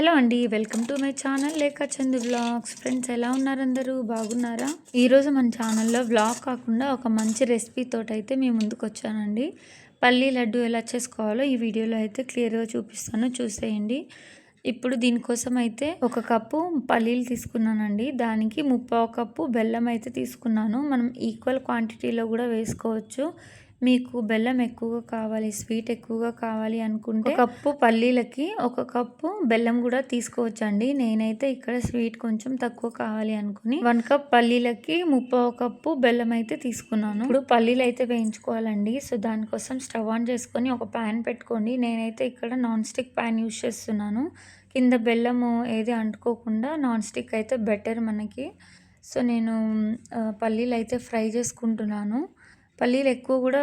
Hello అండి, welcome to my channel లేఖ Chandu vlogs. Friends, ఎలా ఉన్నారు? అందరూ బాగున్నారా? ఈరోజు మన ఛానల్లో వ్లాగ్ కాకుండా ఒక మంచి రెసిపీ తోటైతే మీ ముందుకు వచ్చానండి. పల్లీ లడ్డు ఎలా చేసుకోవాలో ఈ వీడియోలో అయితే క్లియర్గా చూపిస్తాను, చూసేయండి. ఇప్పుడు దీనికోసం అయితే 1 కప్పు పల్లీలు తీసుకున్నానండి. దానికి 1/2 కప్పు బెల్లం అయితే తీసుకున్నాను. మనం ఈక్వల్ క్వాంటిటీలో కూడా వేసుకోవచ్చు. మీకు బెల్లం ఎక్కువగా కావాలి, స్వీట్ ఎక్కువగా కావాలి అనుకుంటే 1 కప్పు పల్లీలకి 1 కప్పు బెల్లం కూడా తీసుకోవచ్చండి. నేనైతే ఇక్కడ స్వీట్ కొంచెం తక్కువ కావాలి అనుకుని 1 కప్ పల్లీలకి 1/2 కప్పు బెల్లం అయితే తీసుకున్నాను. ఇప్పుడు పల్లీలు అయితే వేయించుకోవాలండి. సో దానికోసం స్టవ్ ఆన్ చేసుకొని ఒక ప్యాన్ పెట్టుకోండి. నేనైతే ఇక్కడ నాన్ స్టిక్ ప్యాన్ యూజ్ చేస్తున్నాను. కింద బెల్లము ఏది అంటుకోకుండా నాన్ స్టిక్ అయితే బెటర్ మనకి. సో నేను పల్లీలు అయితే ఫ్రై చేసుకుంటున్నాను. పల్లీలు ఎక్కువ కూడా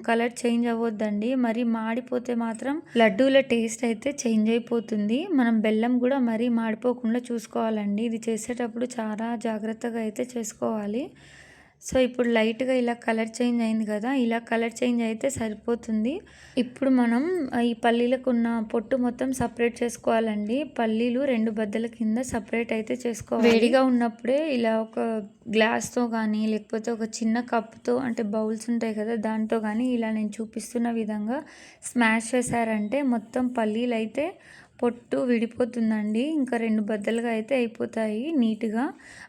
కలర్ చేంజ్ అవ్వద్దండి. మరి మాడిపోతే మాత్రం లడ్డూల టేస్ట్ అయితే చేంజ్ అయిపోతుంది. మనం బెల్లం కూడా మరీ మాడిపోకుండా చూసుకోవాలండి. ఇది చేసేటప్పుడు చాలా జాగ్రత్తగా అయితే చేసుకోవాలి. సో ఇప్పుడు లైట్గా ఇలా కలర్ చేంజ్ అయింది కదా, ఇలా కలర్ చేంజ్ అయితే సరిపోతుంది. ఇప్పుడు మనం ఈ పల్లీలకు ఉన్న పొట్టు మొత్తం సపరేట్ చేసుకోవాలండి. పల్లీలు 2 బద్దల కింద సపరేట్ అయితే చేసుకోవాలి. వేడిగా ఉన్నప్పుడే ఇలా ఒక గ్లాస్తో కానీ లేకపోతే ఒక చిన్న కప్తో, అంటే బౌల్స్ ఉంటాయి కదా, దాంతో కానీ ఇలా నేను చూపిస్తున్న విధంగా స్మాష్ చేశారంటే మొత్తం పల్లీలు అయితే పొట్టు విడిపోతుందండి. ఇంకా 2 బద్దలుగా అయితే అయిపోతాయి నీట్గా.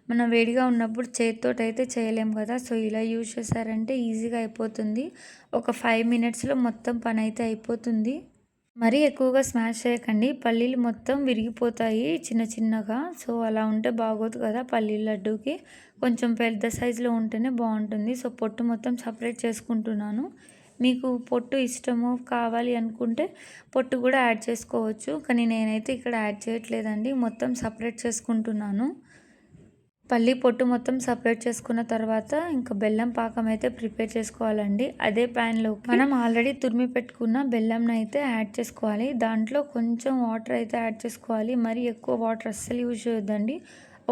మనం వేడిగా ఉన్నప్పుడు చేతితోటి అయితే చేయలేం కదా, సో ఇలా యూజ్ చేశారంటే ఈజీగా అయిపోతుంది. ఒక 5 మినిట్స్లో మొత్తం పని అయితే అయిపోతుంది. మరీ ఎక్కువగా స్మాష్ చేయకండి, పల్లీలు మొత్తం విరిగిపోతాయి చిన్న చిన్నగా. సో అలా ఉంటే బాగోదు కదా పల్లీల లడ్డూకి. కొంచెం పెద్ద సైజులో ఉంటేనే బాగుంటుంది. సో పొట్టు మొత్తం సపరేట్ చేసుకుంటున్నాను. మీకు పొట్టు ఇష్టము కావాలి అనుకుంటే పొట్టు కూడా యాడ్ చేసుకోవచ్చు, కానీ నేనైతే ఇక్కడ యాడ్ చేయట్లేదండి. మొత్తం సపరేట్ చేసుకుంటున్నాను. పల్లి పొట్టు మొత్తం సపరేట్ చేసుకున్న తర్వాత ఇంకా బెల్లం పాకం అయితే ప్రిపేర్ చేసుకోవాలండి. అదే ప్యాన్లో మనం ఆల్రెడీ తురిమి పెట్టుకున్న బెల్లంని అయితే యాడ్ చేసుకోవాలి. దాంట్లో కొంచెం వాటర్ అయితే యాడ్ చేసుకోవాలి. మరి ఎక్కువ వాటర్ అస్సలు యూజ్ చేయొద్దండి.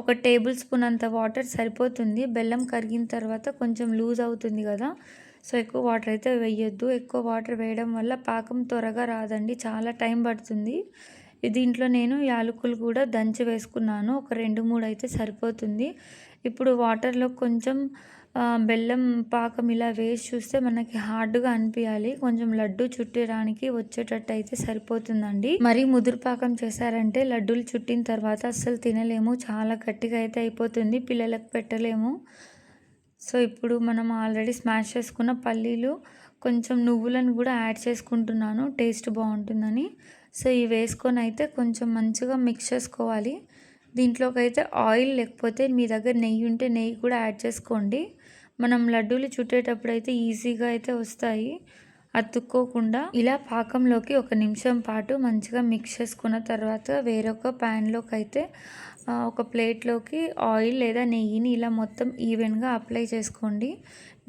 1 టేబుల్ స్పూన్ అంత వాటర్ సరిపోతుంది. బెల్లం కరిగిన తర్వాత కొంచెం లూజ్ అవుతుంది కదా, సో ఎక్కువ వాటర్ అయితే వేయొద్దు. ఎక్కువ వాటర్ వేయడం వల్ల పాకం త్వరగా రాదండి, చాలా టైం పడుతుంది. దీంట్లో నేను యాలకులు కూడా దంచి వేసుకున్నాను. ఒక 2-3 అయితే సరిపోతుంది. ఇప్పుడు వాటర్లో కొంచెం బెల్లం పాకం ఇలా వేసి చూస్తే మనకి హార్డ్గా అనిపించాలి. కొంచెం లడ్డు చుట్టడానికి వచ్చేటట్టు అయితే సరిపోతుందండి. మరి ముదురు పాకం చేశారంటే లడ్డూలు చుట్టిన తర్వాత అస్సలు తినలేము, చాలా గట్టిగా అయితే అయిపోతుంది, పిల్లలకు పెట్టలేము. సో ఇప్పుడు మనం ఆల్రెడీ స్మాష్ చేసుకున్న పల్లీలు, కొంచెం నువ్వులను కూడా యాడ్ చేసుకుంటున్నాను టేస్ట్ బాగుంటుందని. సో ఇవి వేసుకొని అయితే కొంచెం మంచిగా మిక్స్ చేసుకోవాలి. దీంట్లోకి అయితే ఆయిల్ లేకపోతే మీ దగ్గర నెయ్యి ఉంటే నెయ్యి కూడా యాడ్ చేసుకోండి. మనం లడ్డూలు చుట్టేటప్పుడు అయితే ఈజీగా అయితే వస్తాయి అతుక్కోకుండా. ఇలా పాకంలోకి 1 నిమిషం పాటు మంచిగా మిక్స్ చేసుకున్న తర్వాత వేరొక ప్యాన్లోకి అయితే ఒక ప్లేట్లోకి ఆయిల్ లేదా నెయ్యిని ఇలా మొత్తం ఈవెన్గా అప్లై చేసుకోండి.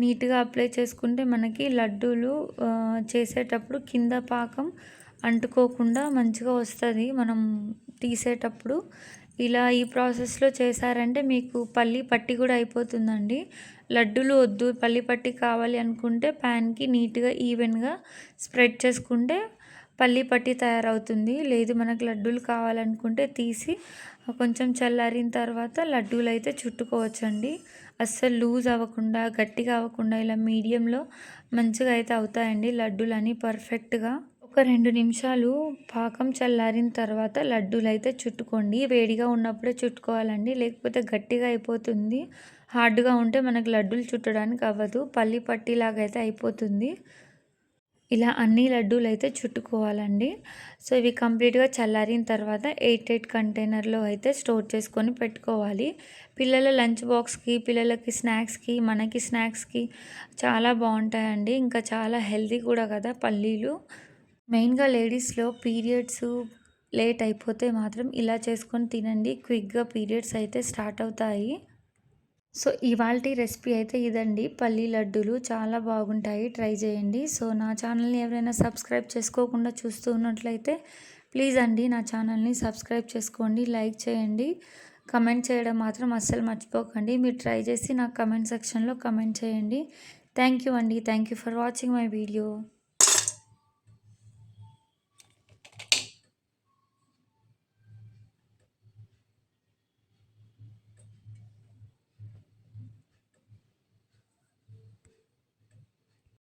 నీట్గా అప్లై చేసుకుంటే మనకి లడ్డూలు చేసేటప్పుడు కింద పాకం అంటుకోకుండా మంచిగా వస్తుంది మనం తీసేటప్పుడు. ఇలా ఈ ప్రాసెస్లో చేశారంటే మీకు పల్లి పట్టి కూడా అయిపోతుందండి. లడ్డూలు వద్దు, పల్లి పట్టి కావాలి అనుకుంటే ప్యాన్కి నీట్గా ఈవెన్గా స్ప్రెడ్ చేసుకుంటే పల్లి పట్టి తయారవుతుంది. లేదు మనకు లడ్డూలు కావాలనుకుంటే తీసి కొంచెం చల్లారిన తర్వాత లడ్డూలు అయితే చుట్టుకోవచ్చండి. అస్సలు లూజ్ అవ్వకుండా, గట్టిగా అవ్వకుండా ఇలా మీడియంలో మంచిగా అయితే అవుతాయండి లడ్డూలని పర్ఫెక్ట్గా. ఒక 2 నిమిషాలు పాకం చల్లారిన తర్వాత లడ్డూలు అయితే చుట్టుకోండి. వేడిగా ఉన్నప్పుడే చుట్టుకోవాలండి, లేకపోతే గట్టిగా అయిపోతుంది. హార్డ్గా ఉంటే మనకు లడ్డూలు చుట్టడానికి అవ్వదు, పల్లి పట్టిలాగా అయితే అయిపోతుంది. ఇలా అన్ని లడ్డూలు అయితే చుట్టుకోవాలండి. సో ఇవి కంప్లీట్గా చల్లారిన తర్వాత 8 కంటైనర్లో అయితే స్టోర్ చేసుకొని పెట్టుకోవాలి. పిల్లల లంచ్ బాక్స్కి, పిల్లలకి స్నాక్స్కి, మనకి స్నాక్స్కి చాలా బాగుంటాయండి. ఇంకా చాలా హెల్తీ కూడా కదా పల్లీలు. మెయిన్గా లేడీస్లో పీరియడ్స్ లేట్ అయిపోతే మాత్రం ఇలా చేసుకొని తినండి. క్విక్గా పీరియడ్స్ అయితే స్టార్ట్ అవుతాయి. సో ఇవాల్టి రెసిపీ అయితే ఇదండి, పల్లీ లడ్డూలు చాలా బాగుంటాయి, ట్రై చేయండి. సో నా ఛానల్ని ఎవరైనా సబ్స్క్రైబ్ చేసుకోకుండా చూస్తూ ఉన్నట్లయితే ప్లీజ్ అండి నా ఛానల్ని సబ్స్క్రైబ్ చేసుకోండి, లైక్ చేయండి, కమెంట్ చేయడం మాత్రం అస్సలు మర్చిపోకండి. మీరు ట్రై చేసి నాకు కమెంట్ సెక్షన్లో కమెంట్ చేయండి. థ్యాంక్ యూ అండి, thank you for watching my video.